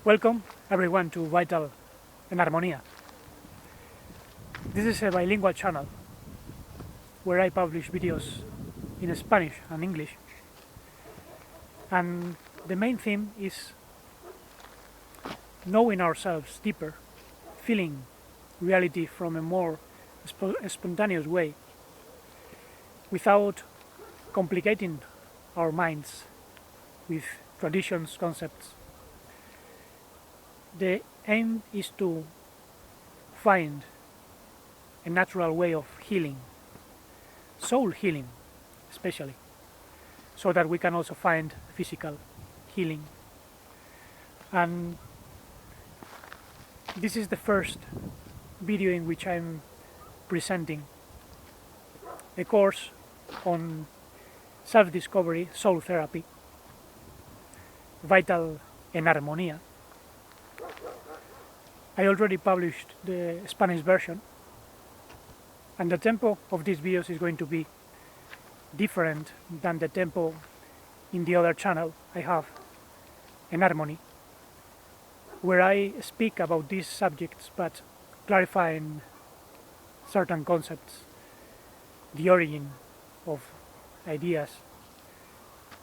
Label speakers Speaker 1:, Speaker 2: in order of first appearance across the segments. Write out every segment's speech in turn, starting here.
Speaker 1: Welcome everyone to Vital Enarmonía. This is a bilingual channel where I publish videos in Spanish and English, and the main theme is knowing ourselves deeper, feeling reality from a more spontaneous way, without complicating our minds with traditions, concepts. The aim is to find a natural way of healing, soul healing especially, so that we can also find physical healing. And this is the first video in which I'm presenting a course on self-discovery, soul therapy, Vital Enarmonía. I already published the Spanish version, and the tempo of these videos is going to be different than the tempo in the other channel I have, Enarmonía, where I speak about these subjects but clarifying certain concepts, the origin of ideas,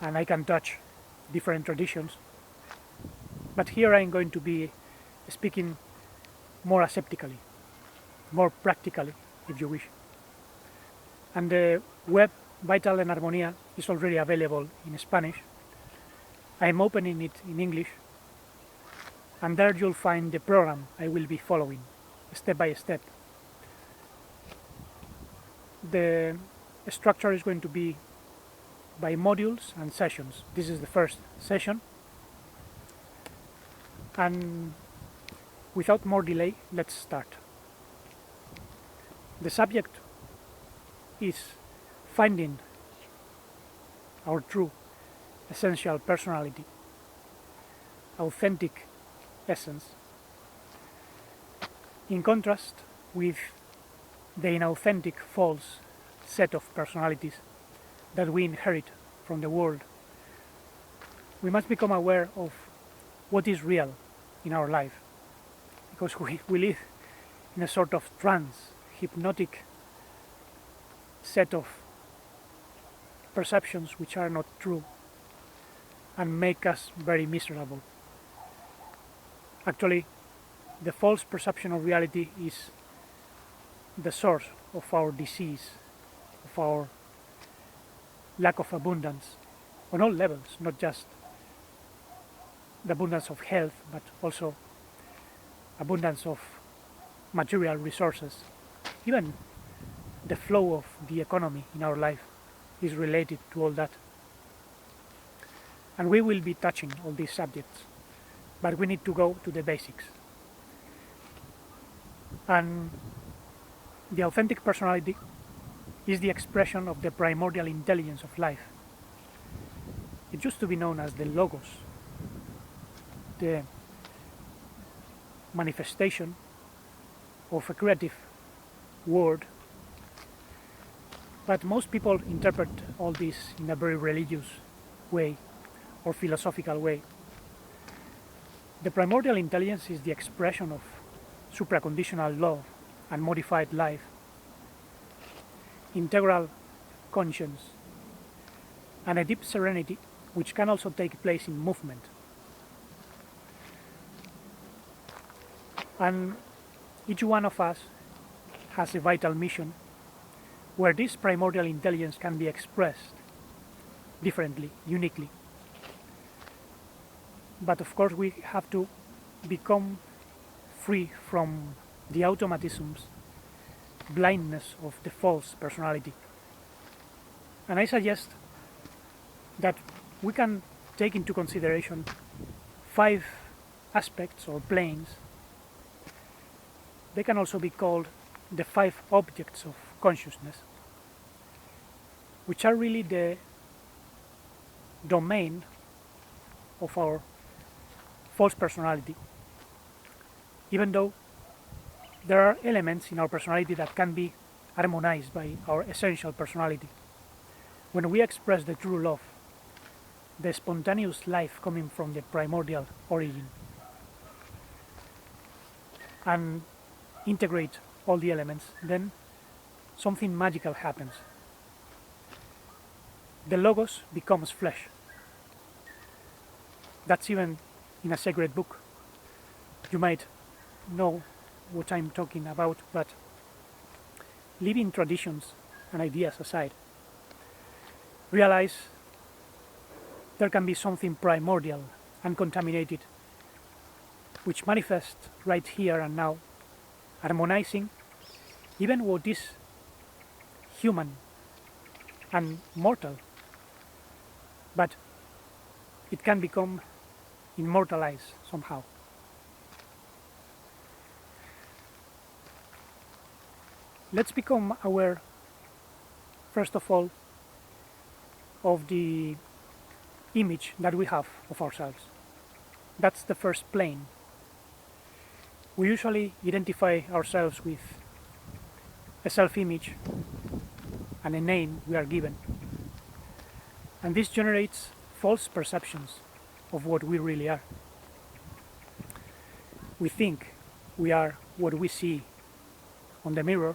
Speaker 1: and I can touch different traditions. But here I'm going to be speaking more aseptically, more practically, if you wish. And the web Vital Enarmonía is already available in Spanish. I'm opening it in English, and there you'll find the program I will be following, step by step. The structure is going to be by modules and sessions. This is the first session, and without more delay, let's start. The subject is finding our true, essential personality, authentic essence, in contrast with the inauthentic, false set of personalities that we inherit from the world. We must become aware of what is real in our life, because we live in a sort of trance, hypnotic set of perceptions which are not true and make us very miserable. Actually, the false perception of reality is the source of our disease, of our lack of abundance on all levels, not just the abundance of health, but also abundance of material resources. Even the flow of the economy in our life is related to all that. And we will be touching all these subjects, but we need to go to the basics. And the authentic personality is the expression of the primordial intelligence of life. It used to be known as the logos, the manifestation of a creative word, but most people interpret all this in a very religious way or philosophical way. The primordial intelligence is the expression of supraconditional love and modified life, integral conscience, and a deep serenity which can also take place in movement. And each one of us has a vital mission where this primordial intelligence can be expressed differently, uniquely. But of course we have to become free from the automatisms, blindness of the false personality. And I suggest that we can take into consideration 5 aspects or planes. They can also be called the 5 objects of consciousness, which are really the domain of our false personality, even though there are elements in our personality that can be harmonized by our essential personality. When we express the true love, the spontaneous life coming from the primordial origin, and integrate all the elements, then something magical happens. The logos becomes flesh. That's even in a sacred book. You might know what I'm talking about, but leaving traditions and ideas aside, realize there can be something primordial, uncontaminated, which manifests right here and now, harmonizing even what is human and mortal, but it can become immortalized somehow. Let's become aware, first of all, of the image that we have of ourselves. That's the first plane. We usually identify ourselves with a self-image and a name we are given. And this generates false perceptions of what we really are. We think we are what we see on the mirror.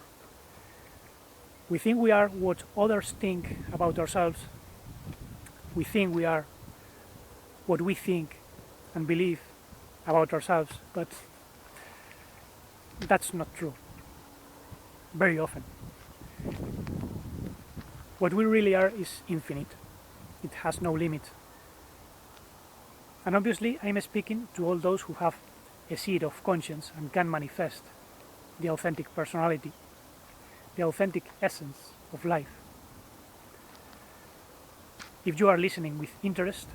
Speaker 1: We think we are what others think about ourselves. We think we are what we think and believe about ourselves, but that's not true. Very often. What we really are is infinite. It has no limit. And obviously I'm speaking to all those who have a seed of conscience and can manifest the authentic personality, the authentic essence of life. If you are listening with interest,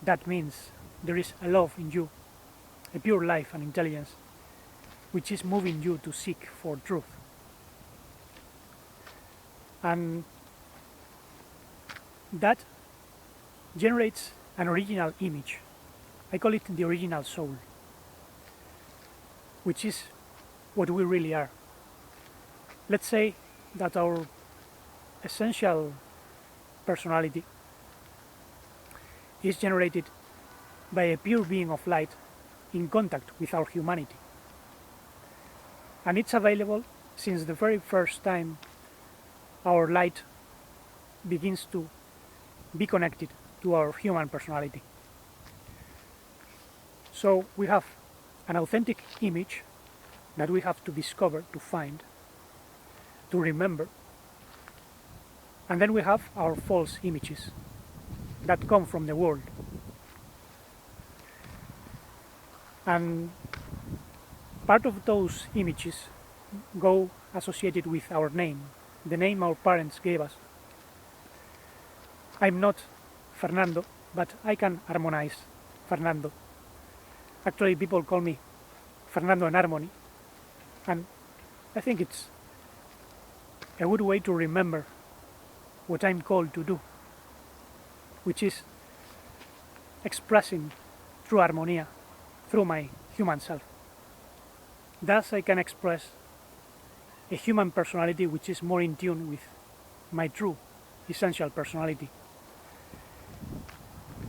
Speaker 1: that means there is a love in you, a pure life and intelligence, which is moving you to seek for truth. And that generates an original image. I call it the original soul, which is what we really are. Let's say that our essential personality is generated by a pure being of light in contact with our humanity. And it's available since the very first time our light begins to be connected to our human personality. So we have an authentic image that we have to discover, to find, to remember. And then we have our false images that come from the world. And part of those images go associated with our name, the name our parents gave us. I'm not Fernando, but I can harmonize Fernando. Actually, people call me Fernando Enarmonía, and I think it's a good way to remember what I'm called to do, which is expressing true harmonia through my human self. Thus I can express a human personality which is more in tune with my true essential personality.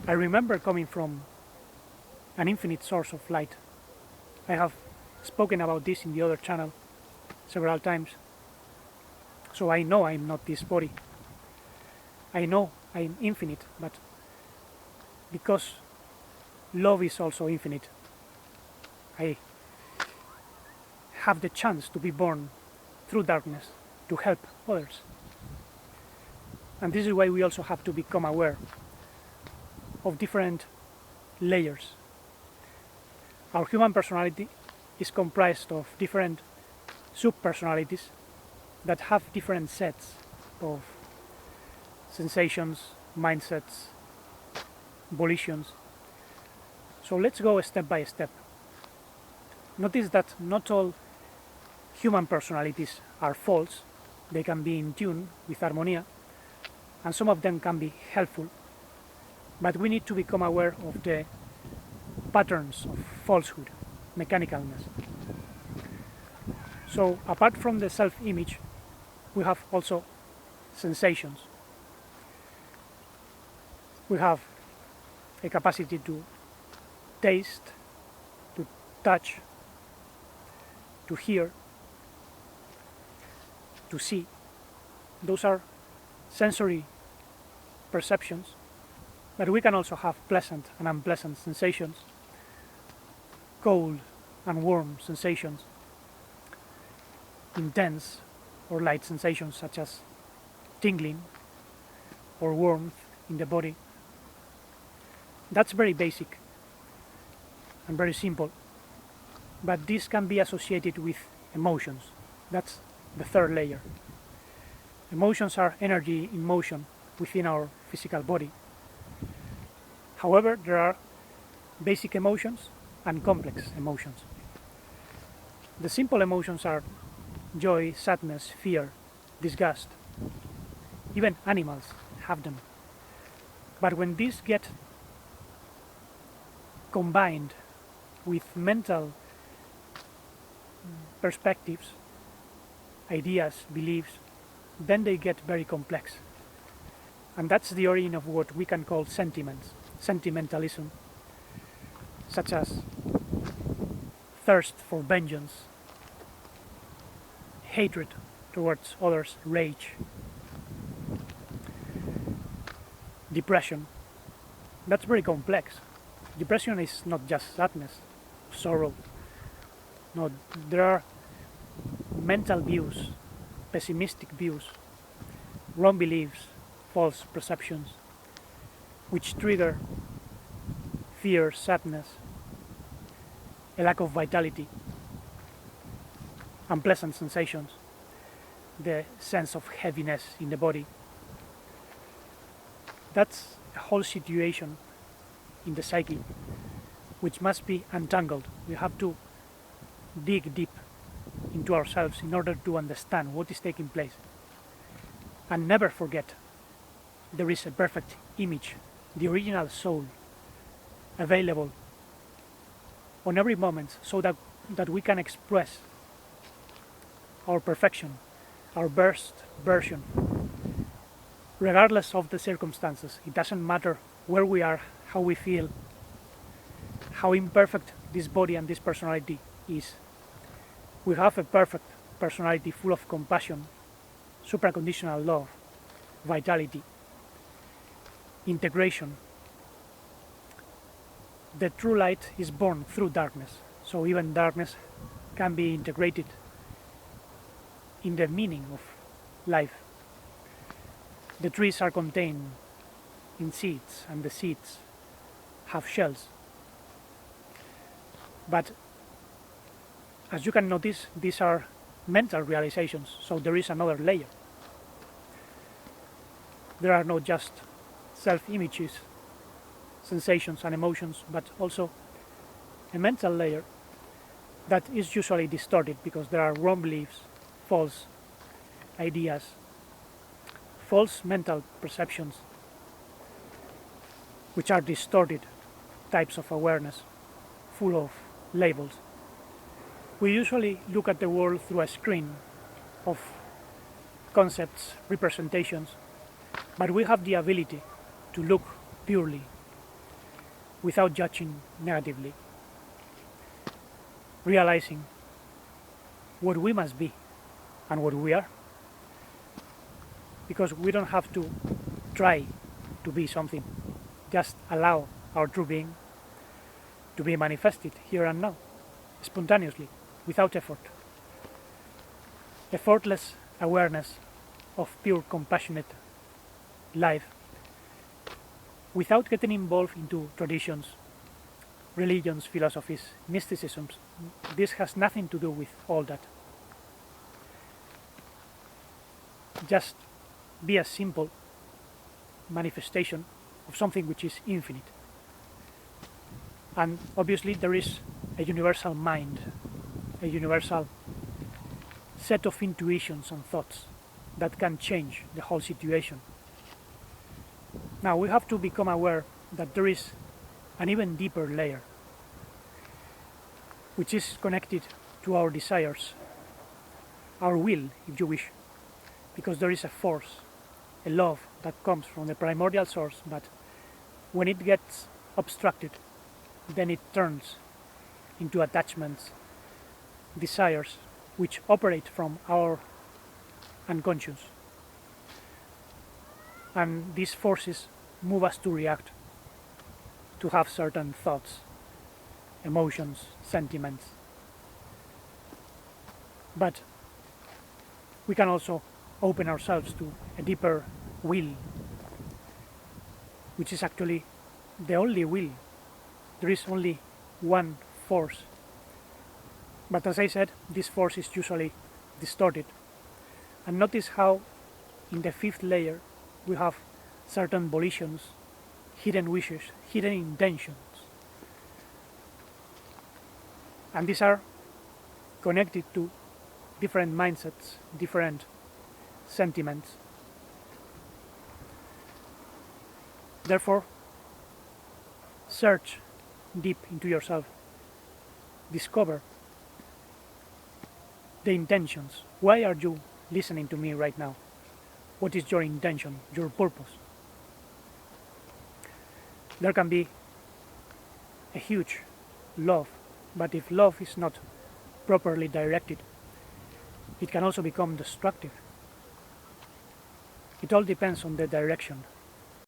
Speaker 1: I remember coming from an infinite source of light. I have spoken about this in the other channel several times. So I know I'm not this body. I know I'm infinite, but because love is also infinite, I have the chance to be born through darkness to help others. And this is why we also have to become aware of different layers. Our human personality is comprised of different sub-personalities that have different sets of sensations, mindsets, volitions. So let's go step by step. Notice that not all human personalities are false. They can be in tune with harmonia, and some of them can be helpful. But we need to become aware of the patterns of falsehood, mechanicalness. So apart from the self-image, we have also sensations. We have a capacity to taste, to touch, to hear, to see. Those are sensory perceptions, but we can also have pleasant and unpleasant sensations, cold and warm sensations, intense or light sensations such as tingling or warmth in the body. That's very basic and very simple, but this can be associated with emotions. That's the third layer. Emotions are energy in motion within our physical body. However, there are basic emotions and complex emotions. The simple emotions are joy, sadness, fear, disgust. Even animals have them. But when these get combined with mental perspectives, ideas, beliefs, then they get very complex. And that's the origin of what we can call sentiments, sentimentalism, such as thirst for vengeance, hatred towards others, rage, depression. That's very complex. Depression is not just sadness, sorrow. No, there are mental views, pessimistic views, wrong beliefs, false perceptions, which trigger fear, sadness, a lack of vitality, unpleasant sensations, the sense of heaviness in the body. That's a whole situation in the psyche which must be untangled. We have to dig deep into ourselves in order to understand what is taking place. And never forget, there is a perfect image, the original soul, available on every moment so that we can express our perfection, our best version, regardless of the circumstances. It doesn't matter where we are, how we feel, how imperfect this body and this personality is. We have a perfect personality full of compassion, supraconditional love, vitality, integration. The true light is born through darkness, so even darkness can be integrated in the meaning of life. The trees are contained in seeds, and the seeds have shells. But as you can notice, these are mental realizations, so there is another layer. There are not just self-images, sensations and emotions, but also a mental layer that is usually distorted because there are wrong beliefs, false ideas, false mental perceptions, which are distorted types of awareness, full of labels. We usually look at the world through a screen of concepts, representations, but we have the ability to look purely, without judging negatively, realizing what we must be and what we are, because we don't have to try to be something, just allow our true being to be manifested here and now, spontaneously, without effort. Effortless awareness of pure compassionate life, without getting involved into traditions, religions, philosophies, mysticisms. This has nothing to do with all that. Just be a simple manifestation of something which is infinite. And obviously there is a universal mind, a universal set of intuitions and thoughts that can change the whole situation. Now we have to become aware that there is an even deeper layer, which is connected to our desires, our will, if you wish, because there is a force, a love that comes from the primordial source, but when it gets obstructed, then it turns into attachments, desires which operate from our unconscious. And these forces move us to react, to have certain thoughts, emotions, sentiments. But we can also open ourselves to a deeper will, which is actually the only will. There is only one force. But as I said, this force is usually distorted. And notice how in the fifth layer we have certain volitions, hidden wishes, hidden intentions. And these are connected to different mindsets, different sentiments. Therefore, search deep into yourself. Discover the intentions. Why are you listening to me right now? What is your intention, your purpose? There can be a huge love, but if love is not properly directed, it can also become destructive. It all depends on the direction